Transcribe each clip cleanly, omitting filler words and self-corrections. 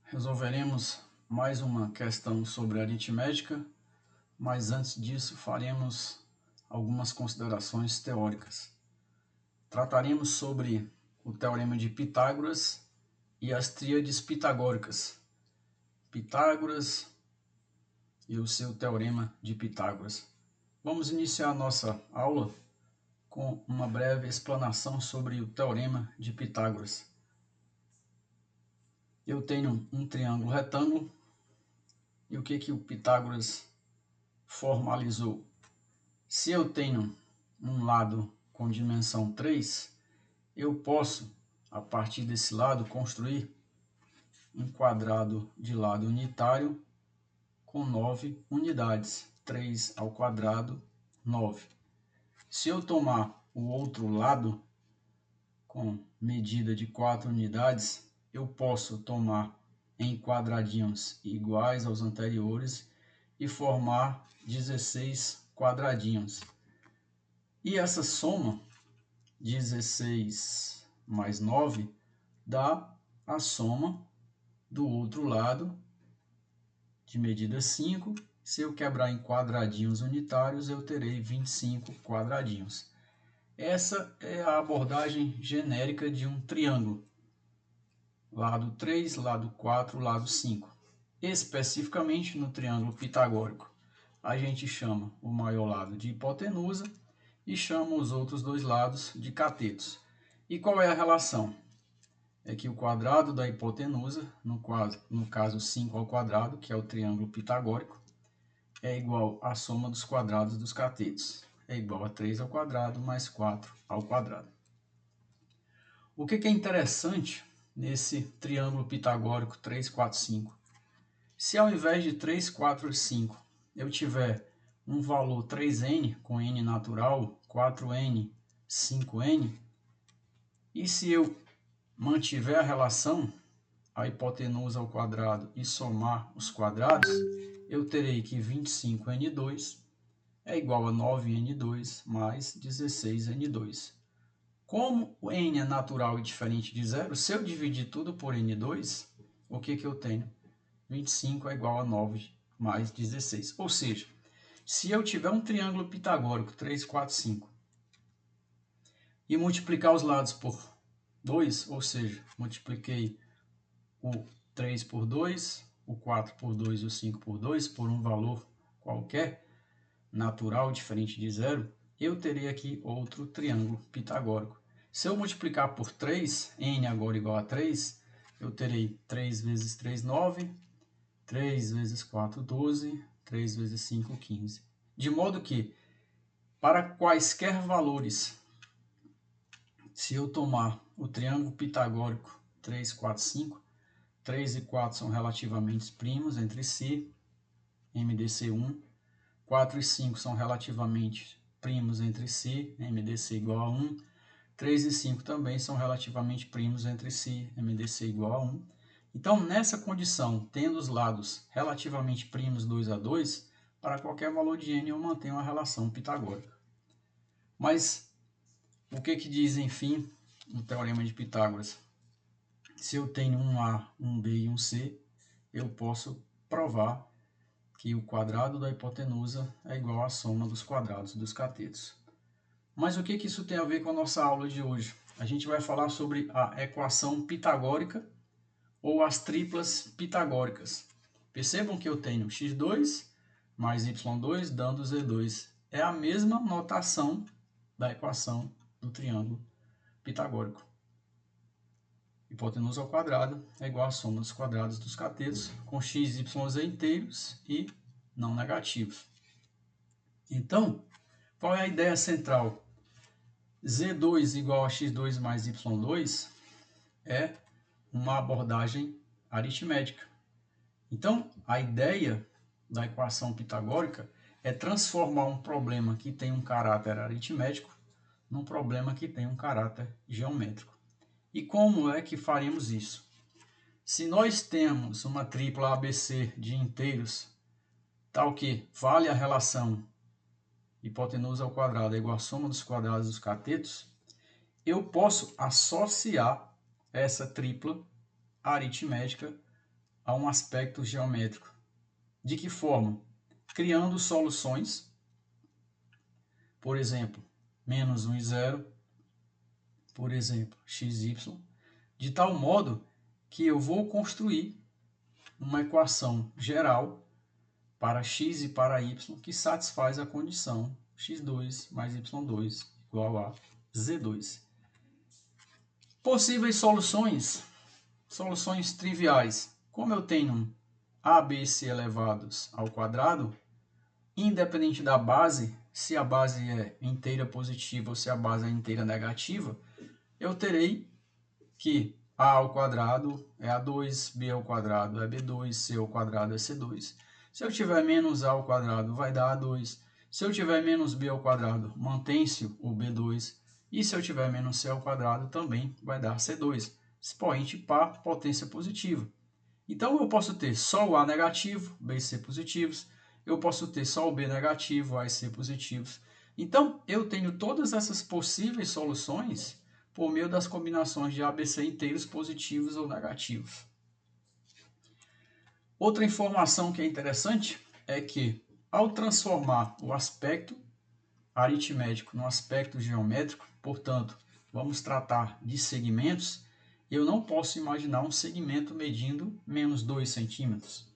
Resolveremos mais uma questão sobre aritmética, mas antes disso faremos algumas considerações teóricas. Trataremos sobre o teorema de Pitágoras e as tríades pitagóricas. Pitágoras e o seu teorema de Pitágoras. Vamos iniciar nossa aula com uma breve explanação sobre o teorema de Pitágoras. Eu tenho um triângulo retângulo e o que o Pitágoras formalizou? Se eu tenho um lado com dimensão 3, eu posso, a partir desse lado, construir um quadrado de lado unitário com 9 unidades. 3 ao quadrado, 9. Se eu tomar o outro lado com medida de 4 unidades, eu posso tomar em quadradinhos iguais aos anteriores e formar 16 quadradinhos. E essa soma, 16 mais 9, dá a soma do outro lado de medida 5. Se eu quebrar em quadradinhos unitários, eu terei 25 quadradinhos. Essa é a abordagem genérica de um triângulo. Lado 3, lado 4, lado 5. Especificamente no triângulo pitagórico, a gente chama o maior lado de hipotenusa e chama os outros dois lados de catetos. E qual é a relação? É que o quadrado da hipotenusa, no caso 5 ao quadrado, que é o triângulo pitagórico, é igual à soma dos quadrados dos catetos. É igual a 3 ao quadrado mais 4 ao quadrado. O que é interessante nesse triângulo pitagórico 3, 4, 5? Se ao invés de 3, 4 e 5 eu tiver um valor 3n com n natural, 4n, 5n, e se eu mantiver a relação, a hipotenusa ao quadrado, e somar os quadrados, eu terei que 25n2 é igual a 9n2 mais 16n2. Como o n é natural e diferente de zero, se eu dividir tudo por n2, o que eu tenho? 25 é igual a 9 mais 16. Ou seja, se eu tiver um triângulo pitagórico 3, 4, 5 e multiplicar os lados por 2, ou seja, multipliquei o 3 por 2, o 4 por 2 e o 5 por 2 por um valor qualquer, natural diferente de zero, eu terei aqui outro triângulo pitagórico. Se eu multiplicar por 3, n agora igual a 3, eu terei 3 vezes 3, 9, 3 vezes 4, 12, 3 vezes 5, 15. De modo que, para quaisquer valores, se eu tomar o triângulo pitagórico 3, 4, 5, 3 e 4 são relativamente primos entre si, MDC1. 4 e 5 são relativamente primos entre si, MDC igual a 1. 3 e 5 também são relativamente primos entre si, MDC igual a 1. Então, nessa condição, tendo os lados relativamente primos 2 a 2, para qualquer valor de n eu mantenho a relação pitagórica. Mas, o que diz, enfim, o teorema de Pitágoras? Se eu tenho um A, um B e um C, eu posso provar que o quadrado da hipotenusa é igual à soma dos quadrados dos catetos. Mas o que isso tem a ver com a nossa aula de hoje? A gente vai falar sobre a equação pitagórica ou as triplas pitagóricas. Percebam que eu tenho x2 mais y2 dando z2. É a mesma notação da equação do triângulo pitagórico. Hipotenusa ao quadrado é igual à soma dos quadrados dos catetos com x, y, z inteiros e não negativos. Então, qual é a ideia central? Z2 igual a x2 mais y2 é uma abordagem aritmética. Então, a ideia da equação pitagórica é transformar um problema que tem um caráter aritmético num problema que tem um caráter geométrico. E como é que faremos isso? Se nós temos uma tripla ABC de inteiros, tal que vale a relação hipotenusa ao quadrado é igual à soma dos quadrados dos catetos, eu posso associar essa tripla aritmética a um aspecto geométrico. De que forma? Criando soluções, por exemplo, menos 1 e 0, por exemplo, xy, de tal modo que eu vou construir uma equação geral para x e para y que satisfaz a condição x2 mais y2 igual a z2. Possíveis soluções triviais. Como eu tenho a, b e c elevados ao quadrado, independente da base, se a base é inteira positiva ou se a base é inteira negativa, eu terei que a ao quadrado é a2, b ao quadrado é b2, c ao quadrado é c2. Se eu tiver menos a ao quadrado, vai dar a2. Se eu tiver menos b ao quadrado, mantém-se o b2. E se eu tiver menos c ao quadrado, também vai dar c2. Expoente par, potência positiva. Então, eu posso ter só o a negativo, b e c positivos. Eu posso ter só o b negativo, a e c positivos. Então, eu tenho todas essas possíveis soluções por meio das combinações de ABC inteiros positivos ou negativos. Outra informação que é interessante é que, ao transformar o aspecto aritmético no aspecto geométrico, portanto, vamos tratar de segmentos, eu não posso imaginar um segmento medindo menos 2 centímetros.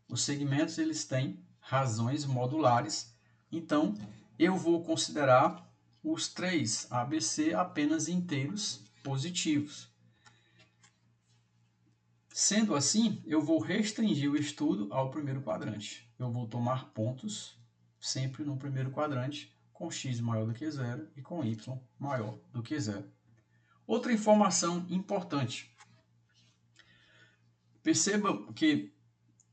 Os segmentos eles têm razões modulares, então eu vou considerar os 3 ABC apenas inteiros positivos. Sendo assim, eu vou restringir o estudo ao primeiro quadrante. Eu vou tomar pontos sempre no primeiro quadrante, com x maior do que zero e com y maior do que zero. Outra informação importante. Perceba que,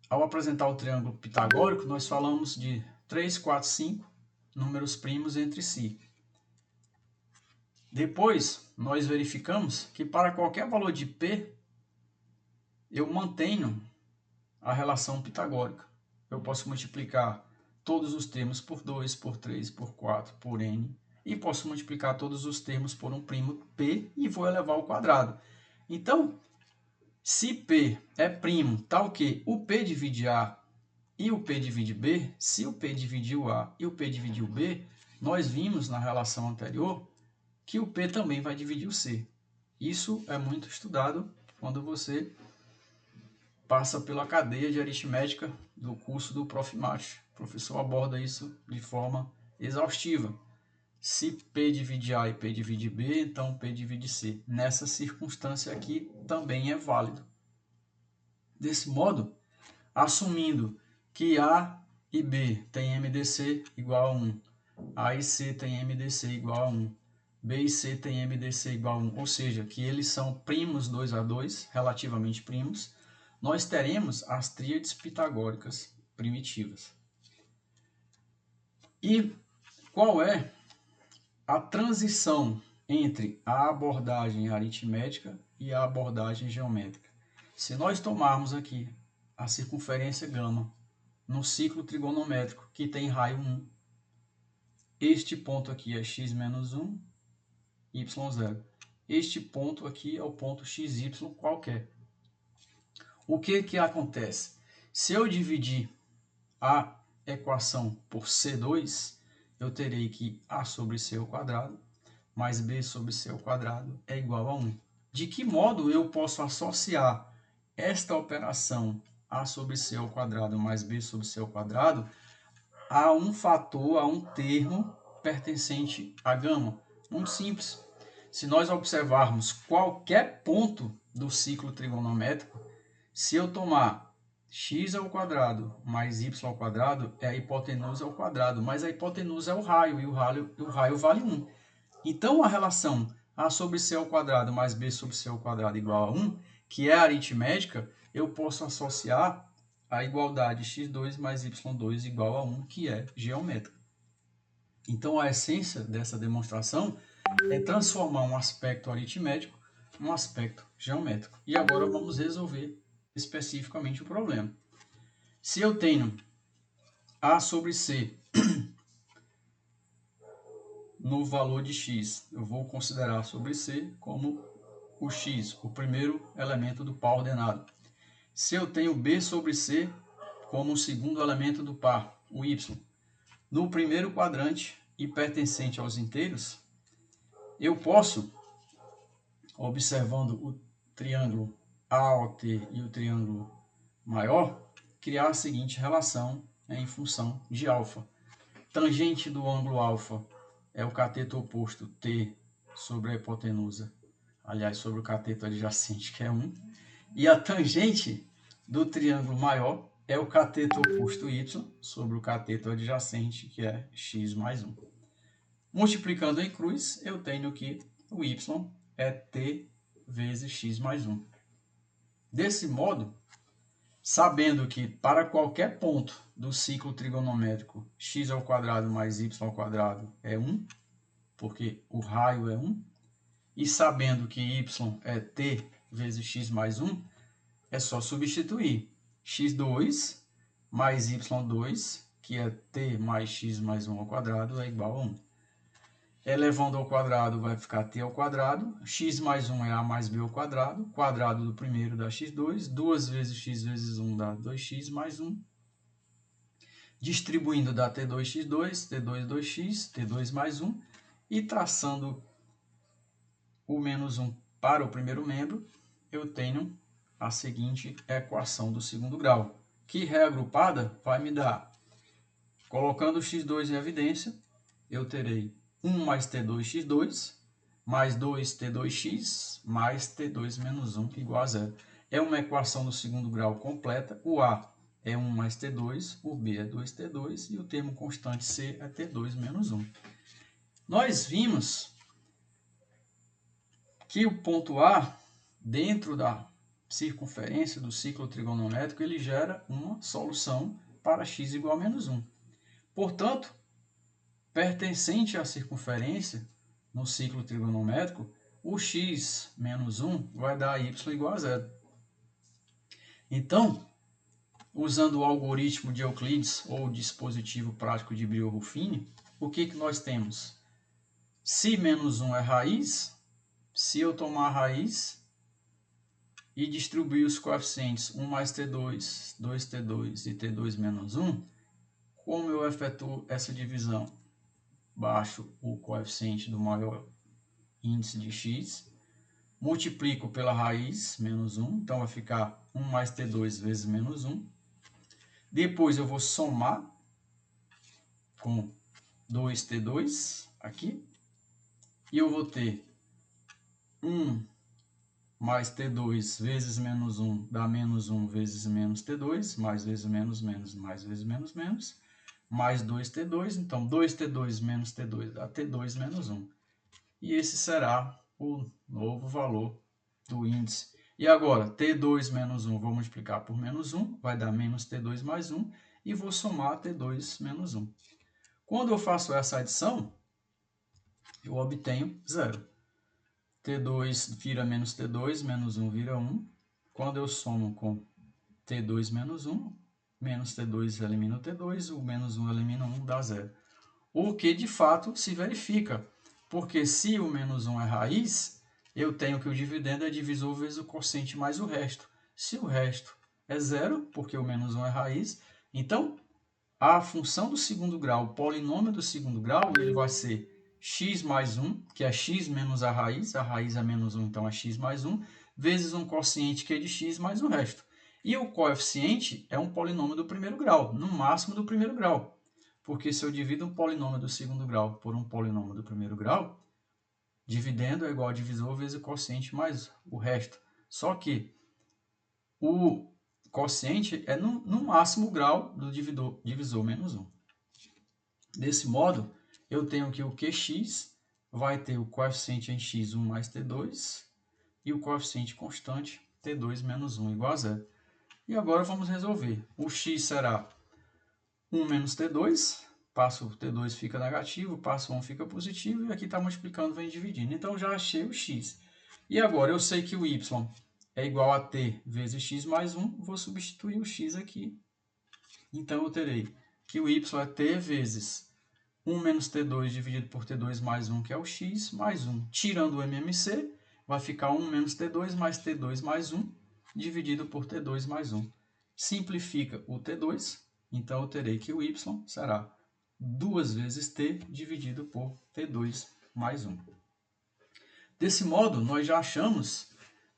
ao apresentar o triângulo pitagórico, nós falamos de 3, 4, 5 números primos entre si. Depois, nós verificamos que para qualquer valor de P, eu mantenho a relação pitagórica. Eu posso multiplicar todos os termos por 2, por 3, por 4, por n, e posso multiplicar todos os termos por um primo P e vou elevar ao quadrado. Então, se P é primo tal que o P divide A e o P divide B, se o P divide o A e o P divide o B, nós vimos na relação anterior que o P também vai dividir o C. Isso é muito estudado quando você passa pela cadeia de aritmética do curso do Prof. Mate. O professor aborda isso de forma exaustiva. Se P divide A e P divide B, então P divide C. Nessa circunstância aqui também é válido. Desse modo, assumindo que A e B têm MDC igual a 1, A e C têm MDC igual a 1, B e C têm MDC igual a 1, ou seja, que eles são primos 2 a 2, relativamente primos, nós teremos as tríades pitagóricas primitivas. E qual é a transição entre a abordagem aritmética e a abordagem geométrica? Se nós tomarmos aqui a circunferência gama no ciclo trigonométrico que tem raio 1, este ponto aqui é x menos 1, y0. Este ponto aqui é o ponto xy qualquer. O que acontece? Se eu dividir a equação por C2, eu terei que A sobre C ao quadrado mais B sobre C ao quadrado é igual a 1. De que modo eu posso associar esta operação A sobre C ao quadrado mais B sobre C ao quadrado a um fator, a um termo pertencente à gama? Muito simples. Se nós observarmos qualquer ponto do ciclo trigonométrico, se eu tomar x ao quadrado mais y ao quadrado, é a hipotenusa ao quadrado, mas a hipotenusa é o raio, e o raio vale 1. Então, a relação A sobre C ao quadrado mais B sobre C ao quadrado igual a 1, que é aritmética, eu posso associar a igualdade x2 mais y2 igual a 1, que é geométrica. Então, a essência dessa demonstração é transformar um aspecto aritmético em um aspecto geométrico. E agora vamos resolver especificamente o problema. Se eu tenho A sobre C no valor de x, eu vou considerar sobre C como o x, o primeiro elemento do par ordenado. Se eu tenho B sobre C como o segundo elemento do par, o y, no primeiro quadrante e pertencente aos inteiros, eu posso, observando o triângulo AOT e o triângulo maior, criar a seguinte relação em função de alfa. Tangente do ângulo alfa é o cateto oposto T sobre a hipotenusa, aliás, sobre o cateto adjacente, que é 1. E a tangente do triângulo maior é o cateto oposto y sobre o cateto adjacente, que é x mais 1. Multiplicando em cruz, eu tenho que o y é t vezes x mais 1. Desse modo, sabendo que para qualquer ponto do ciclo trigonométrico x² mais y² é 1, porque o raio é 1, e sabendo que y é t vezes x mais 1, é só substituir x2 mais y2, que é t mais x mais 1 ao quadrado, é igual a 1. Elevando ao quadrado vai ficar t ao quadrado, x mais 1 é a mais b ao quadrado, quadrado do primeiro dá x2, 2 vezes x vezes 1 dá 2x mais 1. Distribuindo dá t2x2, t2 2x, t2 mais 1. E traçando o menos 1 para o primeiro membro, eu tenho a seguinte equação do segundo grau, que reagrupada vai me dar, colocando o x2 em evidência, eu terei 1 mais t2x2, mais 2t2x, mais t2 menos 1, igual a 0. É uma equação do segundo grau completa. O A é 1 mais t2, o B é 2t2 e o termo constante C é t2 menos 1. Nós vimos que o ponto A, dentro da circunferência do ciclo trigonométrico, ele gera uma solução para x igual a menos 1. Portanto, pertencente à circunferência, no ciclo trigonométrico, o x menos 1 vai dar y igual a 0. Então, usando o algoritmo de Euclides ou o dispositivo prático de Brio-Ruffini, o que nós temos? Se menos 1 é raiz, se eu tomar a raiz e distribuir os coeficientes 1 mais t2, 2t2 e t2 menos 1, como eu efetuo essa divisão? Baixo o coeficiente do maior índice de x, multiplico pela raiz, menos 1, então vai ficar 1 mais t2 vezes menos 1. Depois eu vou somar com 2t2 aqui, e eu vou ter 1 mais t2 vezes menos 1 dá menos 1 vezes menos t2, mais vezes menos, menos, mais vezes menos, menos, mais 2t2, então 2t2 menos t2 dá t2 menos 1. E esse será o novo valor do índice. E agora, t2 menos 1, vou multiplicar por menos 1, vai dar menos t2 mais 1, e vou somar t2 menos 1. Quando eu faço essa adição, eu obtenho 0. t2 vira menos t2, menos 1 vira 1. Quando eu somo com t2 menos 1, menos t2 elimina o t2, o menos 1 elimina 1, dá 0. O que de fato se verifica, porque se o menos 1 é raiz, eu tenho que o dividendo é divisor vezes o quociente mais o resto. Se o resto é 0, porque o menos 1 é raiz, então a função do segundo grau, o polinômio do segundo grau, ele vai ser x mais 1, que é x menos a raiz é menos 1, então é x mais 1, vezes um quociente que é de x mais o resto. E o coeficiente é um polinômio do primeiro grau, no máximo do primeiro grau. Porque se eu divido um polinômio do segundo grau por um polinômio do primeiro grau, dividendo é igual a divisor vezes o quociente mais o resto. Só que o quociente é no máximo grau do divisor menos 1. Desse modo, eu tenho que o QX vai ter o coeficiente em x 1 mais t2 e o coeficiente constante t2 menos 1 igual a 0. E agora vamos resolver. O x será 1 menos t2, passo t2 fica negativo, passo 1 fica positivo, e aqui está multiplicando, vem dividindo. Então, já achei o x. E agora, eu sei que o y é igual a t vezes x mais 1, vou substituir o x aqui. Então, eu terei que o y é t vezes 1 menos t2 dividido por t2 mais 1, que é o x, mais 1. Tirando o MMC, vai ficar 1 menos t2 mais t2 mais 1. dividido por T2 mais 1. Simplifica o T2, então eu terei que o y será 2 vezes T dividido por T2 mais 1. Desse modo, nós já achamos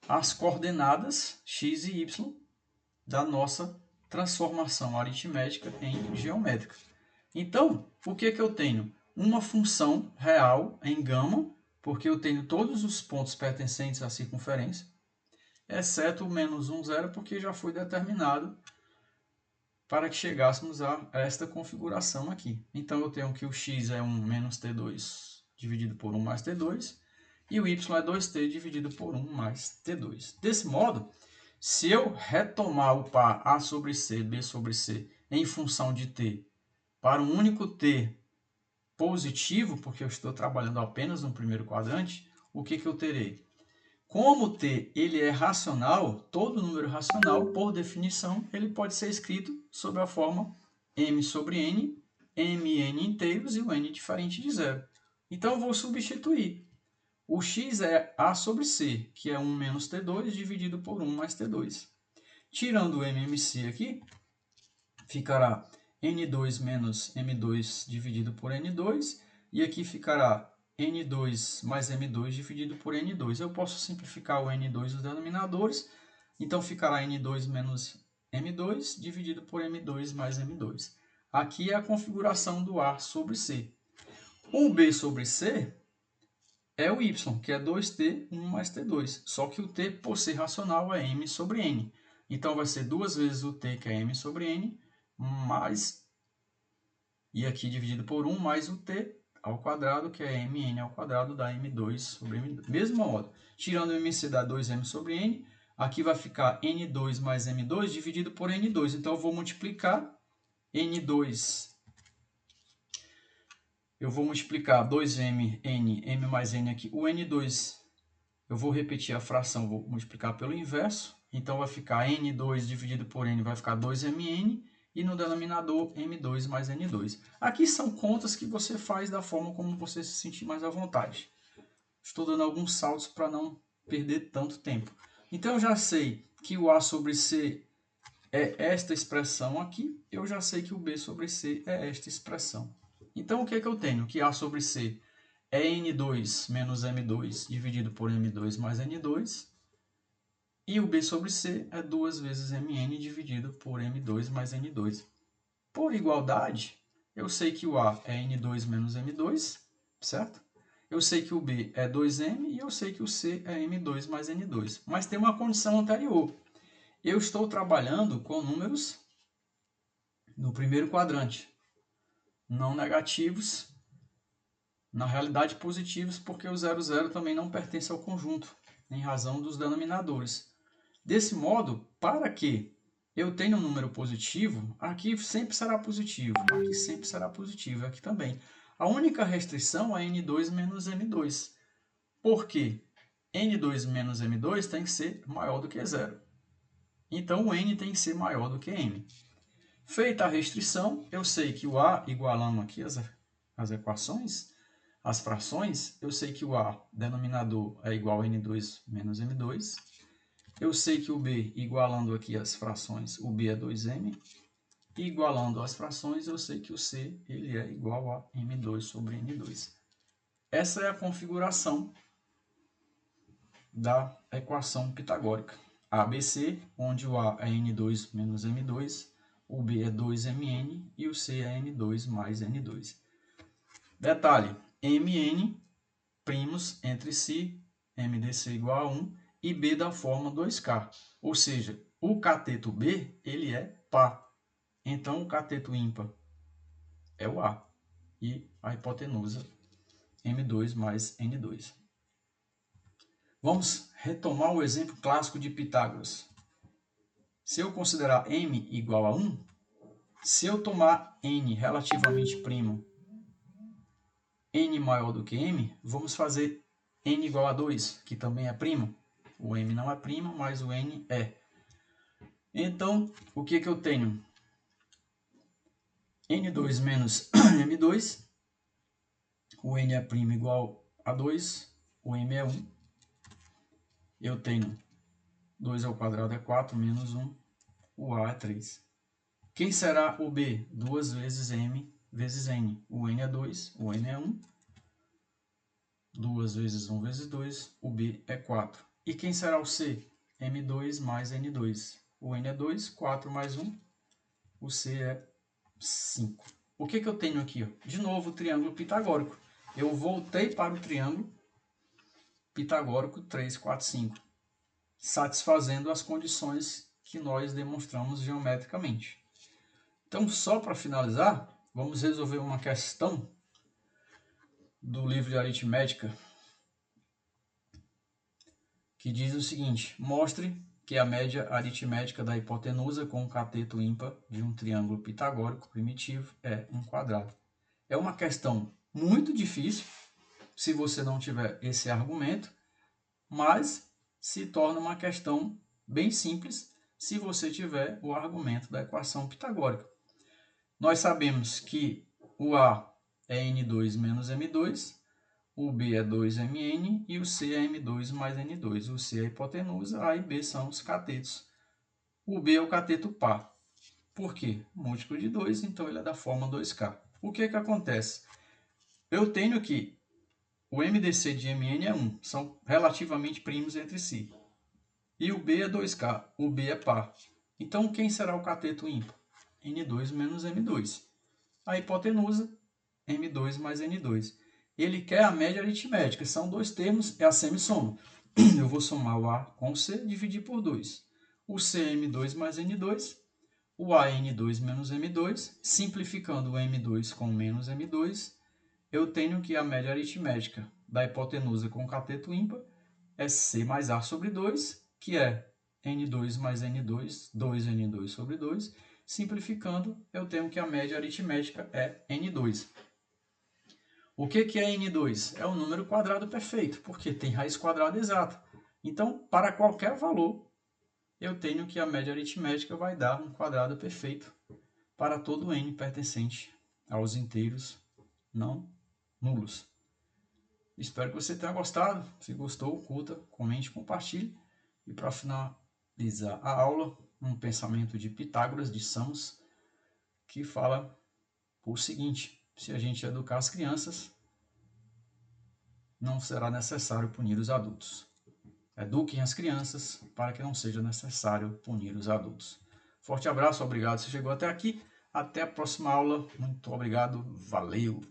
as coordenadas x e y da nossa transformação aritmética em geométrica. Então, o que eu tenho? Uma função real em gama, porque eu tenho todos os pontos pertencentes à circunferência, exceto o menos 1, 0, porque já foi determinado para que chegássemos a esta configuração aqui. Então, eu tenho que o x é 1 menos t2 dividido por 1 mais t2, e o y é 2t dividido por 1 mais t2. Desse modo, se eu retomar o par a sobre c, b sobre c, em função de t, para um único t positivo, porque eu estou trabalhando apenas no primeiro quadrante, o que eu terei? Como t ele é racional, todo número racional, por definição, ele pode ser escrito sob a forma m sobre n, mn inteiros e o n diferente de zero. Então, eu vou substituir. O x é a sobre c, que é 1 menos t2 dividido por 1 mais t2. Tirando o mmc aqui, ficará n2 menos m2 dividido por n2, e aqui ficará n2 mais m2 dividido por n2. Eu posso simplificar o n2 dos denominadores, então ficará n2 menos m2 dividido por m2 mais m2. Aqui é a configuração do A sobre C. O B sobre C é o y, que é 2t, 1 mais t2. Só que o t, por ser racional, é m sobre n. Então, vai ser 2 vezes o t, que é m sobre n, mais, e aqui dividido por 1, mais o t ao quadrado, que é mn ao quadrado, dá m2 sobre m2. Mesmo modo, tirando o mc dá 2m sobre n, aqui vai ficar n2 mais m2 dividido por n2. Então, eu vou multiplicar n2, eu vou multiplicar 2m, n, m mais n aqui, o n2, eu vou repetir a fração, vou multiplicar pelo inverso, então vai ficar n2 dividido por n, vai ficar 2mn, e no denominador m2 mais n2. Aqui são contas que você faz da forma como você se sentir mais à vontade. Estou dando alguns saltos para não perder tanto tempo. Então, eu já sei que o A sobre C é esta expressão aqui, eu já sei que o B sobre C é esta expressão. Então, o que eu tenho? Que A sobre C é n2 menos m2 dividido por m2 mais n2, e o B sobre C é 2 vezes mn dividido por m2 mais n2. Por igualdade, eu sei que o A é n2 menos m2, certo? Eu sei que o B é 2m e eu sei que o C é m2 mais n2. Mas tem uma condição anterior. Eu estou trabalhando com números no primeiro quadrante, não negativos, na realidade positivos, porque o 0,0 também não pertence ao conjunto, em razão dos denominadores. Desse modo, para que eu tenha um número positivo, aqui sempre será positivo, aqui sempre será positivo, aqui também. A única restrição é n2 menos m2. Por quê? n2 menos m2 tem que ser maior do que zero. Então, o n tem que ser maior do que m. Feita a restrição, eu sei que o A, igualando aqui as equações, as frações, eu sei que o A, denominador, é igual a n2 menos m2. Eu sei que o B, igualando aqui as frações, o B é 2m. E igualando as frações, eu sei que o C ele é igual a m2 sobre n2. Essa é a configuração da equação pitagórica. ABC, onde o A é n2 menos m2, o B é 2mn e o C é n2 mais n2. Detalhe, mn primos entre si, MDC igual a 1, e B da forma 2K. Ou seja, o cateto B ele é par. Então, o cateto ímpar é o A. E a hipotenusa M2 mais N2. Vamos retomar o exemplo clássico de Pitágoras. Se eu considerar M igual a 1, se eu tomar N relativamente primo, N maior do que M, vamos fazer N igual a 2, que também é primo. O M não é primo, mas o N é. Então, o que eu tenho? N2 menos M2. O N é primo igual a 2. O M é 1. Eu tenho 2 ao quadrado é 4, menos 1, o A é 3. Quem será o B? 2 vezes M vezes N. O N é 2, o N é 1. 2 vezes 1 vezes 2, o B é 4. E quem será o C? M2 mais N2. O N é 2, 4 mais 1, o C é 5. O que eu tenho aqui? De novo, o triângulo pitagórico. Eu voltei para o triângulo pitagórico 3, 4, 5, satisfazendo as condições que nós demonstramos geometricamente. Então, só para finalizar, vamos resolver uma questão do livro de aritmética que diz o seguinte: mostre que a média aritmética da hipotenusa com um cateto ímpar de um triângulo pitagórico primitivo é um quadrado. É uma questão muito difícil se você não tiver esse argumento, mas se torna uma questão bem simples se você tiver o argumento da equação pitagórica. Nós sabemos que o A é N2 menos M2, o B é 2Mn e o C é M2 mais N2. O C é a hipotenusa, A e B são os catetos. O B é o cateto par. Por quê? Múltiplo de 2, então ele é da forma 2K. O que acontece? Eu tenho que o MDC de Mn é 1, são relativamente primos entre si. E o B é 2K, o B é par. Então, quem será o cateto ímpar? N2 menos M2. A hipotenusa, M2 mais N2. Ele quer a média aritmética, são dois termos, é a semissoma. Eu vou somar o A com o C e dividir por 2. O C é M2 mais N2, o A é N2 menos M2. Simplificando o M2 com menos M2, eu tenho que a média aritmética da hipotenusa com cateto ímpar é C mais A sobre 2, que é N2 mais N2, 2N2 sobre 2. Simplificando, eu tenho que a média aritmética é N2. O que é N2? É o número quadrado perfeito, porque tem raiz quadrada exata. Então, para qualquer valor, eu tenho que a média aritmética vai dar um quadrado perfeito para todo N pertencente aos inteiros não nulos. Espero que você tenha gostado. Se gostou, curta, comente, compartilhe. E para finalizar a aula, um pensamento de Pitágoras de Samos, que fala o seguinte: se a gente educar as crianças, não será necessário punir os adultos. Eduquem as crianças para que não seja necessário punir os adultos. Forte abraço, obrigado se chegou até aqui. Até a próxima aula. Muito obrigado, valeu!